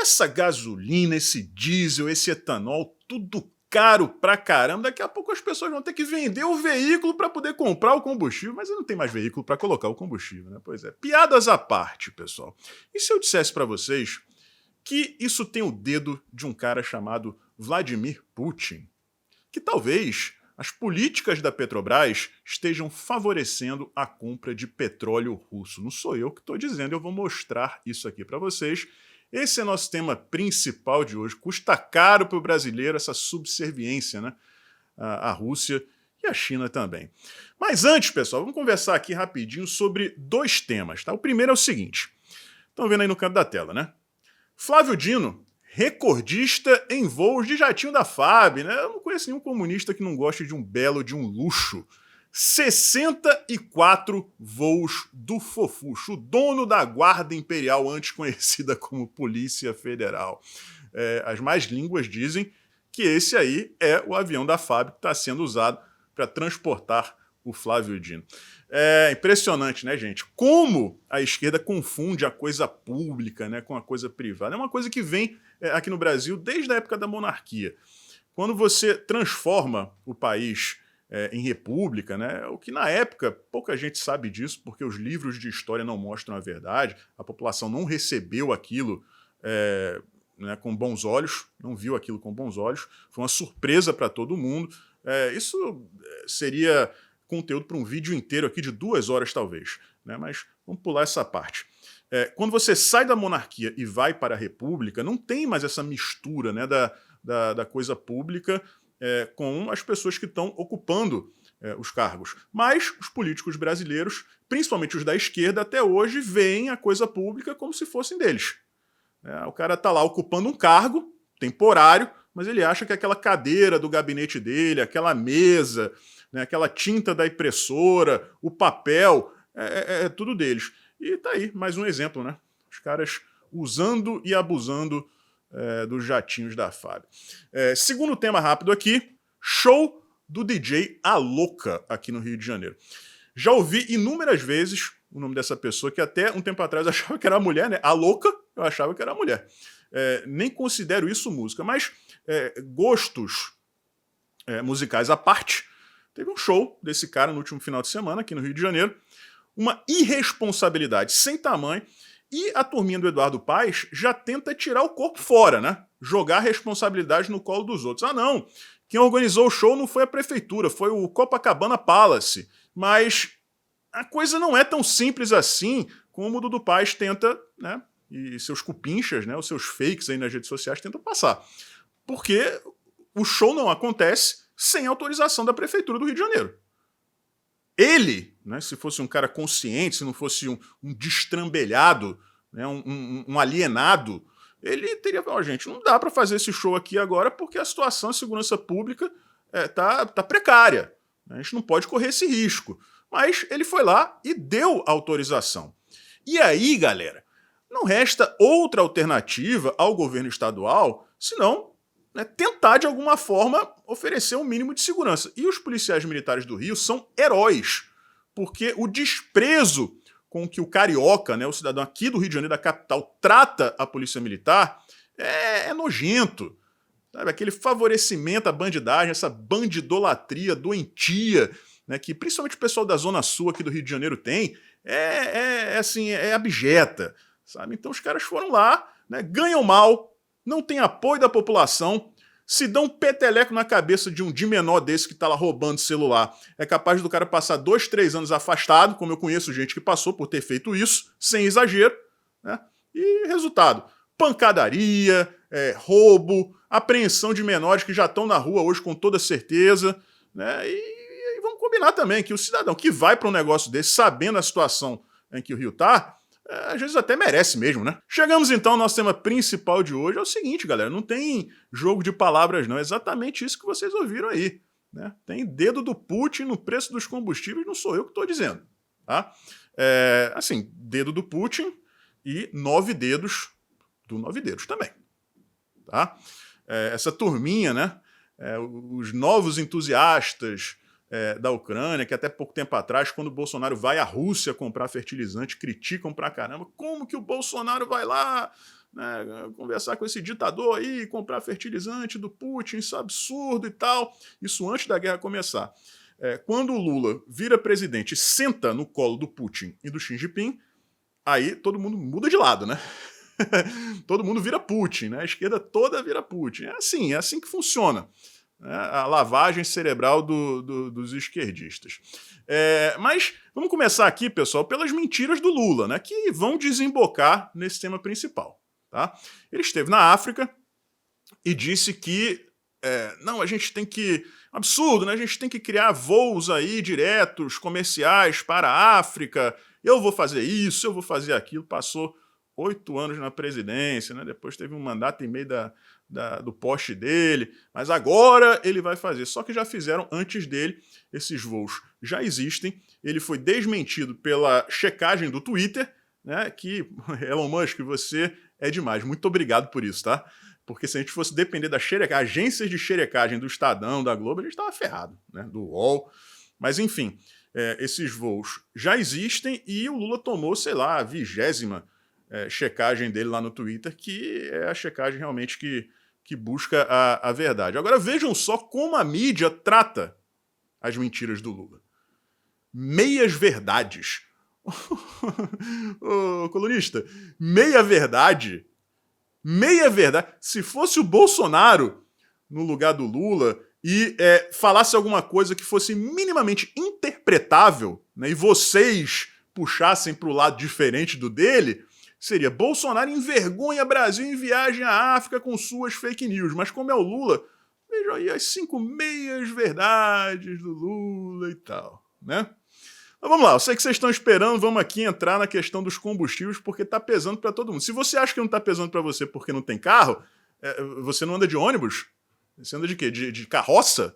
essa gasolina, esse diesel, esse etanol, tudo caro pra caramba, daqui a pouco as pessoas vão ter que vender o veículo para poder comprar o combustível, mas não tem mais veículo para colocar o combustível, né? Pois é. Piadas à parte, pessoal. E se eu dissesse para vocês que isso tem o dedo de um cara chamado Vladimir Putin, que talvez as políticas da Petrobras estejam favorecendo a compra de petróleo russo. Não sou eu que estou dizendo, eu vou mostrar isso aqui para vocês. Esse é nosso tema principal de hoje. Custa caro para o brasileiro essa subserviência, né, à Rússia e à China também. Mas antes, pessoal, vamos conversar aqui rapidinho sobre dois temas. Tá? O primeiro é o seguinte. Estão vendo aí no canto da tela, né? Flávio Dino, recordista em voos de jatinho da FAB, né? Eu não conheço nenhum comunista que não goste de um luxo. 64 voos do Fofuxo, o dono da Guarda Imperial, antes conhecida como Polícia Federal. As más línguas dizem que esse aí é o avião da FAB que está sendo usado para transportar o Flávio Dino. É impressionante, né, gente? Como a esquerda confunde a coisa pública, né, com a coisa privada. É uma coisa que vem aqui no Brasil desde a época da monarquia. Quando você transforma o país em república, né, o que na época pouca gente sabe disso, porque os livros de história não mostram a verdade, a população não recebeu aquilo né, com bons olhos, não viu aquilo com bons olhos, foi uma surpresa para todo mundo. Isso seria conteúdo para um vídeo inteiro aqui de 2 horas talvez, né, mas vamos pular essa parte. Quando você sai da monarquia e vai para a república, não tem mais essa mistura, né, da coisa pública com as pessoas que estão ocupando os cargos. Mas os políticos brasileiros, principalmente os da esquerda, até hoje veem a coisa pública como se fossem deles. O cara está lá ocupando um cargo temporário, mas ele acha que aquela cadeira do gabinete dele, aquela mesa, né, aquela tinta da impressora, o papel, é tudo deles. E tá aí, mais um exemplo, né? Os caras usando e abusando dos jatinhos da FAB. Segundo tema rápido aqui, show do DJ Alok aqui no Rio de Janeiro. Já ouvi inúmeras vezes o nome dessa pessoa, que até um tempo atrás eu achava que era mulher, né? Alok, eu achava que era mulher. Nem considero isso música, mas gostos musicais à parte, teve um show desse cara no último final de semana aqui no Rio de Janeiro, uma irresponsabilidade sem tamanho, e a turminha do Eduardo Paes já tenta tirar o corpo fora, né? Jogar a responsabilidade no colo dos outros. Ah, não, quem organizou o show não foi a prefeitura, foi o Copacabana Palace. Mas a coisa não é tão simples assim como o Dudu Paes tenta, né? E seus cupinchas, né? Os seus fakes aí nas redes sociais tentam passar. Porque o show não acontece sem autorização da prefeitura do Rio de Janeiro. Ele, né, se fosse um cara consciente, se não fosse um destrambelhado, né, um alienado, ele teria falado, gente, não dá para fazer esse show aqui agora porque a situação de segurança pública tá precária. A gente não pode correr esse risco. Mas ele foi lá e deu autorização. E aí, galera, não resta outra alternativa ao governo estadual senão tentar, de alguma forma, oferecer um mínimo de segurança. E os policiais militares do Rio são heróis, porque o desprezo com que o carioca, né, o cidadão aqui do Rio de Janeiro, da capital, trata a polícia militar é nojento. Sabe? Aquele favorecimento à bandidagem, essa bandidolatria doentia, né, que principalmente o pessoal da Zona Sul aqui do Rio de Janeiro tem, é abjeta. Sabe? Então os caras foram lá, né, ganham mal, não tem apoio da população, se dão um peteleco na cabeça de um de menor desse que tá lá roubando celular. É capaz do cara passar 2, 3 anos afastado, como eu conheço gente que passou por ter feito isso, sem exagero, né? E resultado, pancadaria, roubo, apreensão de menores que já estão na rua hoje com toda certeza, né? E vamos combinar também que o cidadão que vai para um negócio desse, sabendo a situação em que o Rio tá, às vezes até merece mesmo, né? Chegamos então ao nosso tema principal de hoje. É o seguinte, galera, não tem jogo de palavras não, é exatamente isso que vocês ouviram aí, né? Tem dedo do Putin no preço dos combustíveis, não sou eu que estou dizendo, tá? Assim, dedo do Putin e 9 dedos do 9 dedos também, tá? Essa turminha, né? Os novos entusiastas da Ucrânia, que até pouco tempo atrás, quando o Bolsonaro vai à Rússia comprar fertilizante, criticam pra caramba. Como que o Bolsonaro vai lá né, conversar com esse ditador aí, comprar fertilizante do Putin, isso é absurdo e tal. Isso antes da guerra começar. Quando o Lula vira presidente e senta no colo do Putin e do Xi Jinping, aí todo mundo muda de lado, né? Todo mundo vira Putin, né? A esquerda toda vira Putin. É assim que funciona, né? A lavagem cerebral dos esquerdistas. Mas vamos começar aqui, pessoal, pelas mentiras do Lula, né? Que vão desembocar nesse tema principal. Tá? Ele esteve na África e disse que não, a gente tem que... Absurdo, né? A gente tem que criar voos aí diretos, comerciais para a África. Eu vou fazer isso, eu vou fazer aquilo. Passou 8 anos na presidência, né? Depois teve um mandato e meio do poste dele, mas agora ele vai fazer. Só que já fizeram antes dele, esses voos já existem. Ele foi desmentido pela checagem do Twitter, né? Que, Elon Musk, você é demais. Muito obrigado por isso, tá? Porque se a gente fosse depender das agências de xerecagem do Estadão, da Globo, a gente estava ferrado, né? Do UOL. Mas, enfim, esses voos já existem e o Lula tomou, sei lá, a 20ª checagem dele lá no Twitter, que é a checagem realmente que busca a verdade. Agora, vejam só como a mídia trata as mentiras do Lula. Meias-verdades. Ô, colunista, meia-verdade... Meia-verdade. Se fosse o Bolsonaro no lugar do Lula e falasse alguma coisa que fosse minimamente interpretável, né, e vocês puxassem para o lado diferente do dele, seria: Bolsonaro envergonha Brasil em viagem à África com suas fake news. Mas como é o Lula, vejam aí as 5 meias-verdades do Lula e tal, né? Mas vamos lá, eu sei que vocês estão esperando, vamos aqui entrar na questão dos combustíveis, porque tá pesando para todo mundo. Se você acha que não tá pesando para você porque não tem carro, você não anda de ônibus? Você anda de quê? De carroça?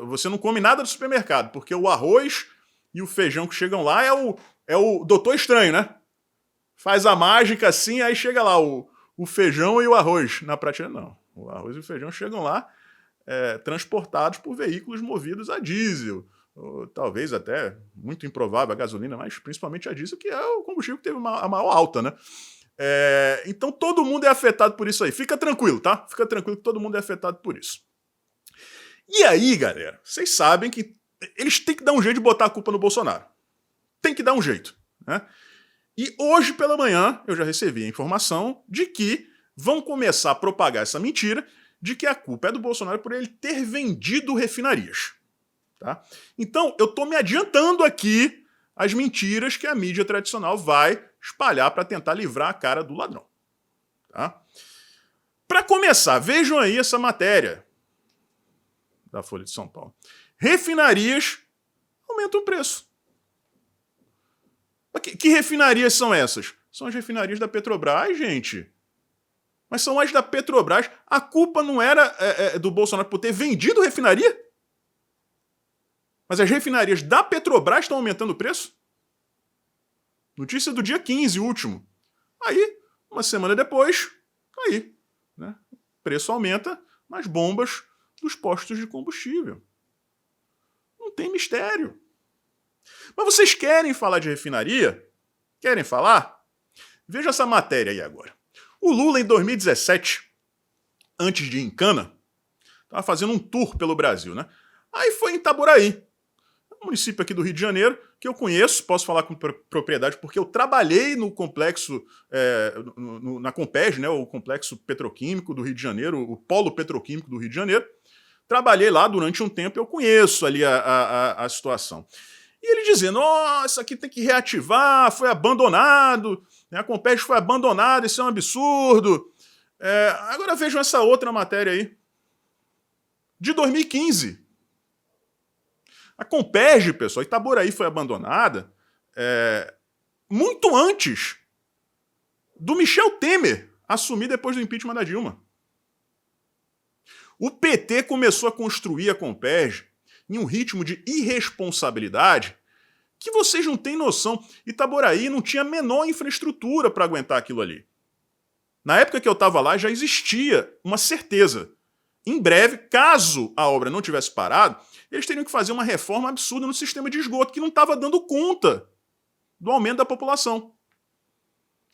Você não come nada do supermercado, porque o arroz e o feijão que chegam lá é o Doutor Estranho, né? Faz a mágica assim, aí chega lá o feijão e o arroz na prateleira. Não, o arroz e o feijão chegam lá transportados por veículos movidos a diesel. Ou talvez até, muito improvável, a gasolina, mas principalmente a diesel, que é o combustível que teve a maior alta, né? Então todo mundo é afetado por isso aí. Fica tranquilo, tá? Fica tranquilo que todo mundo é afetado por isso. E aí, galera, vocês sabem que eles têm que dar um jeito de botar a culpa no Bolsonaro. Tem que dar um jeito, né? E hoje pela manhã eu já recebi a informação de que vão começar a propagar essa mentira de que a culpa é do Bolsonaro por ele ter vendido refinarias. Tá? Então, eu estou me adiantando aqui às mentiras que a mídia tradicional vai espalhar para tentar livrar a cara do ladrão. Tá? Para começar, vejam aí essa matéria da Folha de São Paulo. Refinarias aumentam o preço. Que refinarias são essas? São as refinarias da Petrobras, gente. Mas são as da Petrobras. A culpa não era do Bolsonaro por ter vendido refinaria? Mas as refinarias da Petrobras estão aumentando o preço? Notícia do dia 15, último. Aí, uma semana depois, aí, né? O preço aumenta nas bombas dos postos de combustível. Não tem mistério. Mas vocês querem falar de refinaria? Querem falar? Veja essa matéria aí agora. O Lula, em 2017, antes de ir em Cana, estava fazendo um tour pelo Brasil, né? Aí foi em Itaboraí, um município aqui do Rio de Janeiro, que eu conheço, posso falar com propriedade, porque eu trabalhei no complexo, na Compeg, né, o complexo petroquímico do Rio de Janeiro, o polo petroquímico do Rio de Janeiro. Trabalhei lá durante um tempo, eu conheço ali a situação. E ele dizendo: oh, isso aqui tem que reativar, foi abandonado, né, a Compeg foi abandonada, isso é um absurdo. Agora vejam essa outra matéria aí, de 2015. A Compeg, pessoal, Itaboraí foi abandonada muito antes do Michel Temer assumir depois do impeachment da Dilma. O PT começou a construir a Compeg em um ritmo de irresponsabilidade que vocês não têm noção. Itaboraí não tinha a menor infraestrutura para aguentar aquilo ali. Na época que eu estava lá, já existia uma certeza. Em breve, caso a obra não tivesse parado, eles teriam que fazer uma reforma absurda no sistema de esgoto, que não estava dando conta do aumento da população.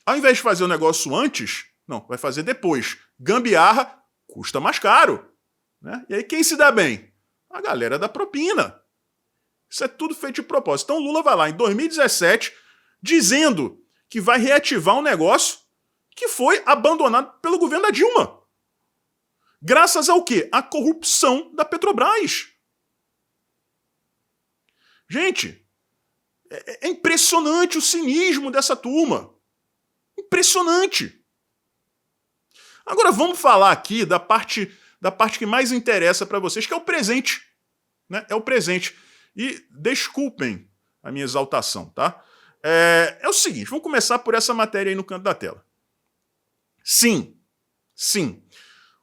Ao invés de fazer o negócio antes, não, vai fazer depois. Gambiarra custa mais caro. Né? E aí quem se dá bem? A galera da propina. Isso é tudo feito de propósito. Então Lula vai lá em 2017 dizendo que vai reativar um negócio que foi abandonado pelo governo da Dilma. Graças ao quê? A corrupção da Petrobras. Gente, é impressionante o cinismo dessa turma. Impressionante. Agora vamos falar aqui da parte que mais interessa para vocês, que é o presente. Né? É o presente. E desculpem a minha exaltação, tá? É o seguinte, vamos começar por essa matéria aí no canto da tela. Sim.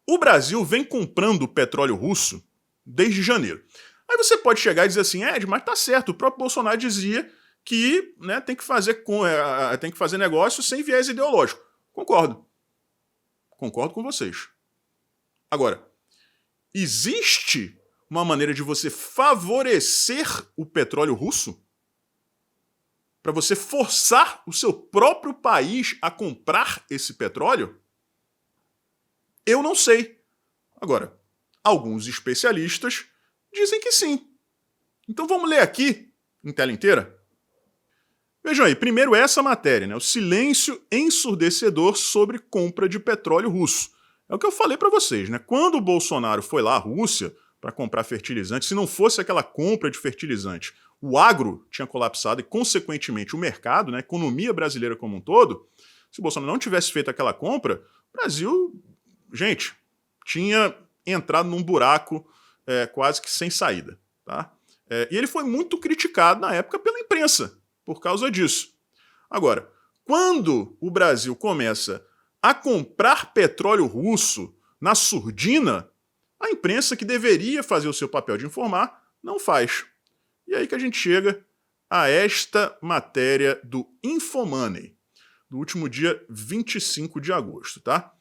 O Brasil vem comprando petróleo russo desde janeiro. Aí você pode chegar e dizer assim, Ed, mas tá certo, o próprio Bolsonaro dizia que, né, tem que fazer negócio sem viés ideológico. Concordo com vocês. Agora, existe uma maneira de você favorecer o petróleo russo? Para você forçar o seu próprio país a comprar esse petróleo? Eu não sei. Agora, alguns especialistas dizem que sim. Então vamos ler aqui, em tela inteira? Vejam aí, primeiro essa matéria, né? O silêncio ensurdecedor sobre compra de petróleo russo. É o que eu falei para vocês, né? Quando o Bolsonaro foi lá à Rússia para comprar fertilizante, se não fosse aquela compra de fertilizante, o agro tinha colapsado e, consequentemente, o mercado, né, a economia brasileira como um todo, se o Bolsonaro não tivesse feito aquela compra, o Brasil, gente, tinha entrado num buraco quase que sem saída. Tá? E ele foi muito criticado na época pela imprensa por causa disso. Agora, quando o Brasil começa a comprar petróleo russo na surdina, a imprensa, que deveria fazer o seu papel de informar, não faz. E aí que a gente chega a esta matéria do Infomoney, do último dia 25 de agosto, tá?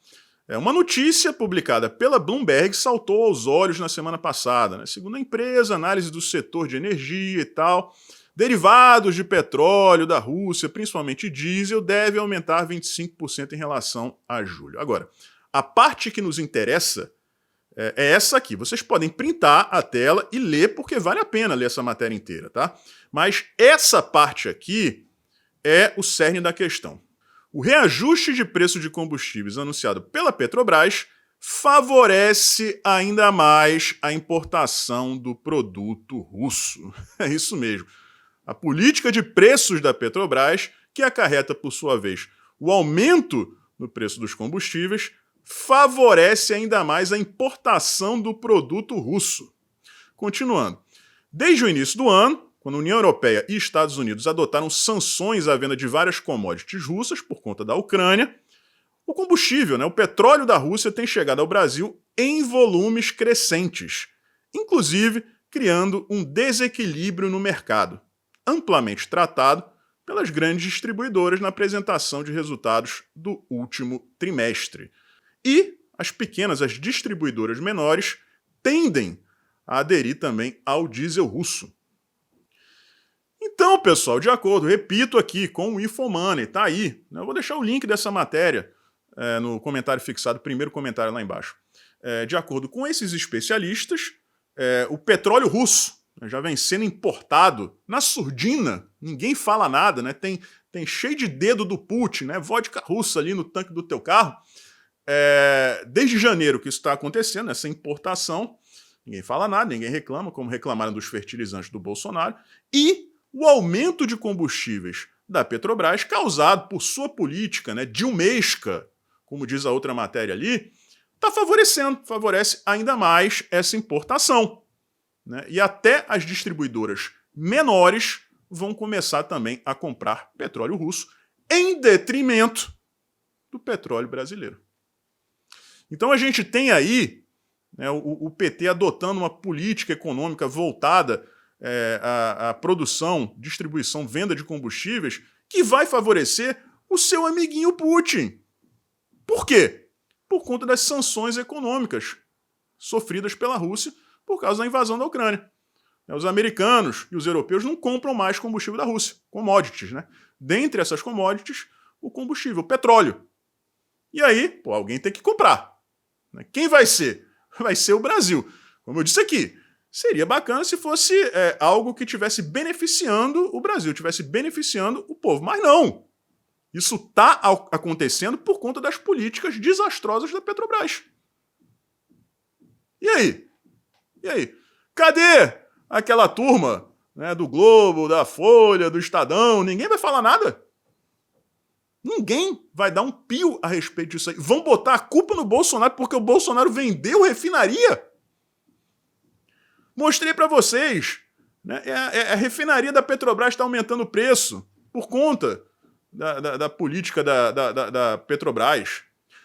Uma notícia publicada pela Bloomberg saltou aos olhos na semana passada, né? Segundo a empresa, análise do setor de energia e tal, derivados de petróleo da Rússia, principalmente diesel, deve aumentar 25% em relação a julho. Agora, a parte que nos interessa é essa aqui. Vocês podem printar a tela e ler, porque vale a pena ler essa matéria inteira, tá? Mas essa parte aqui é o cerne da questão. O reajuste de preço de combustíveis anunciado pela Petrobras favorece ainda mais a importação do produto russo. É isso mesmo. A política de preços da Petrobras, que acarreta, por sua vez, o aumento no preço dos combustíveis, favorece ainda mais a importação do produto russo. Continuando. Desde o início do ano, quando a União Europeia e Estados Unidos adotaram sanções à venda de várias commodities russas por conta da Ucrânia, o combustível, o petróleo da Rússia, tem chegado ao Brasil em volumes crescentes, inclusive criando um desequilíbrio no mercado, amplamente tratado pelas grandes distribuidoras na apresentação de resultados do último trimestre. E as distribuidoras menores, tendem a aderir também ao diesel russo. Então, pessoal, de acordo, repito aqui, com o Infomoney, tá aí. Eu vou deixar o link dessa matéria no comentário fixado, primeiro comentário lá embaixo. De acordo com esses especialistas, o petróleo russo já vem sendo importado na surdina, ninguém fala nada, né? Tem cheio de dedo do Putin, né? Vodka russa ali no tanque do teu carro. Desde janeiro que isso está acontecendo, essa importação, ninguém fala nada, ninguém reclama, como reclamaram dos fertilizantes do Bolsonaro, e o aumento de combustíveis da Petrobras, causado por sua política, né, dilmesca, como diz a outra matéria ali, favorece ainda mais essa importação. Né? E até as distribuidoras menores vão começar também a comprar petróleo russo, em detrimento do petróleo brasileiro. Então a gente tem aí, né, o PT adotando uma política econômica voltada à produção, distribuição, venda de combustíveis, que vai favorecer o seu amiguinho Putin. Por quê? Por conta das sanções econômicas sofridas pela Rússia por causa da invasão da Ucrânia. Os americanos e os europeus não compram mais combustível da Rússia, commodities, né? Dentre essas commodities, o combustível, o petróleo. E aí, pô, alguém tem que comprar. Quem vai ser? Vai ser o Brasil. Como eu disse aqui, seria bacana se fosse algo que estivesse beneficiando o Brasil, estivesse beneficiando o povo. Mas não. Isso está acontecendo por conta das políticas desastrosas da Petrobras. E aí? E aí? Cadê aquela turma, né, do Globo, da Folha, do Estadão? Ninguém vai falar nada. Ninguém vai dar um pio a respeito disso aí. Vão botar a culpa no Bolsonaro porque o Bolsonaro vendeu refinaria? Mostrei para vocês, né, a refinaria da Petrobras está aumentando o preço por conta da política da Petrobras.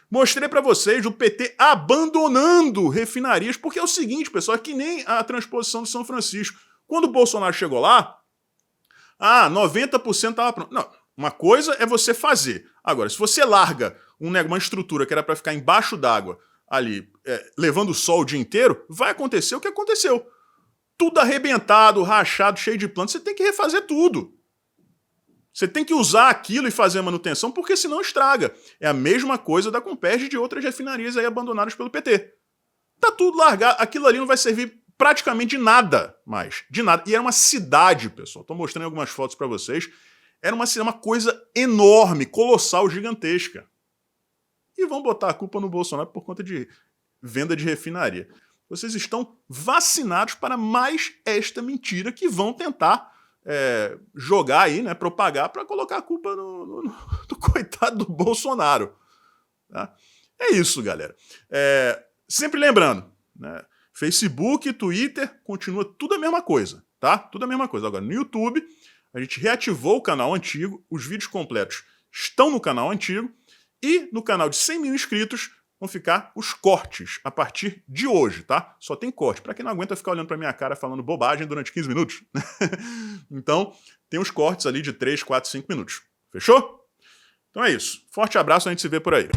Mostrei para vocês o PT abandonando refinarias, porque é o seguinte, pessoal, é que nem a transposição de São Francisco. Quando o Bolsonaro chegou lá, 90% estava pronto. Não, uma coisa é você fazer. Agora, se você larga uma estrutura que era para ficar embaixo d'água ali, levando sol o dia inteiro, vai acontecer o que aconteceu. Tudo arrebentado, rachado, cheio de plantas, você tem que refazer tudo. Você tem que usar aquilo e fazer a manutenção, porque senão estraga. É a mesma coisa da Comperj e de outras refinarias aí abandonadas pelo PT. Tá tudo largado, aquilo ali não vai servir praticamente de nada mais. De nada. E era uma cidade, pessoal. Tô mostrando algumas fotos para vocês. Era uma coisa enorme, colossal, gigantesca. E vão botar a culpa no Bolsonaro por conta de venda de refinaria. Vocês estão vacinados para mais esta mentira que vão tentar jogar aí, né, propagar para colocar a culpa no coitado do Bolsonaro. Tá? É isso, galera. Sempre lembrando, né, Facebook, Twitter, continua tudo a mesma coisa, tá? Tudo a mesma coisa. Agora, no YouTube, a gente reativou o canal antigo, os vídeos completos estão no canal antigo, e no canal de 100 mil inscritos vão ficar os cortes a partir de hoje, tá? Só tem corte, para quem não aguenta ficar olhando pra minha cara falando bobagem durante 15 minutos. Então, tem os cortes ali de 3, 4, 5 minutos. Fechou? Então é isso. Forte abraço, a gente se vê por aí.